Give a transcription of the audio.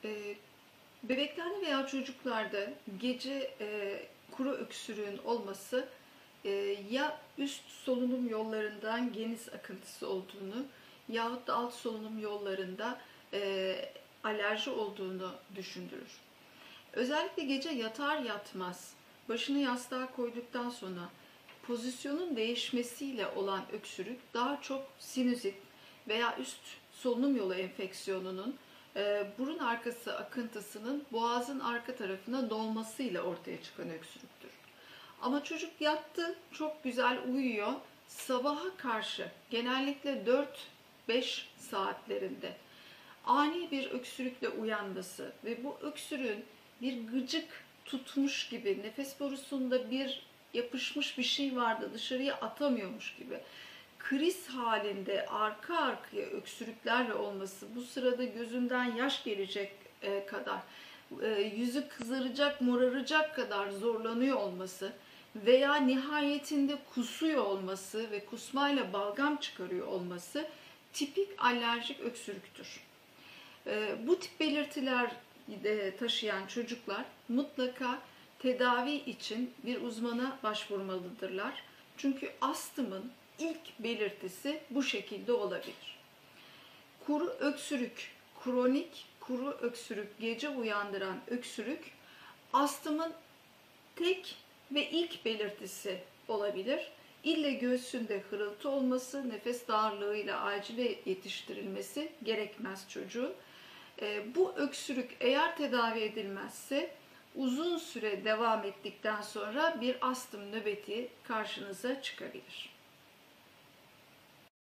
Ee, Bebeklerde veya çocuklarda gece kuru öksürüğün olması ya üst solunum yollarından geniz akıntısı olduğunu yahut da alt solunum yollarında alerji olduğunu düşündürür. Özellikle gece yatar yatmaz başını yastığa koyduktan sonra pozisyonun değişmesiyle olan öksürük daha çok sinüzit veya üst solunum yolu enfeksiyonunun burun arkası akıntısının boğazın arka tarafına dolmasıyla ortaya çıkan öksürüktür. Ama çocuk yattı, çok güzel uyuyor. Sabaha karşı genellikle 4-5 saatlerinde ani bir öksürükle uyanması ve bu öksürüğün bir gıcık tutmuş gibi, nefes borusunda bir yapışmış bir şey vardı, dışarıya atamıyormuş gibi kriz halinde arka arkaya öksürüklerle olması, bu sırada gözünden yaş gelecek kadar, yüzü kızaracak, moraracak kadar zorlanıyor olması veya nihayetinde kusuyor olması ve kusmayla balgam çıkarıyor olması tipik alerjik öksürüktür. Bu tip belirtiler taşıyan çocuklar mutlaka tedavi için bir uzmana başvurmalıdırlar. Çünkü astımın ilk belirtisi bu şekilde olabilir. Kuru öksürük, kronik kuru öksürük, gece uyandıran öksürük astımın tek ve ilk belirtisi olabilir. İlle göğsünde hırıltı olması, nefes darlığıyla acile yetiştirilmesi gerekmez çocuğun. Bu öksürük eğer tedavi edilmezse uzun süre devam ettikten sonra bir astım nöbeti karşınıza çıkabilir.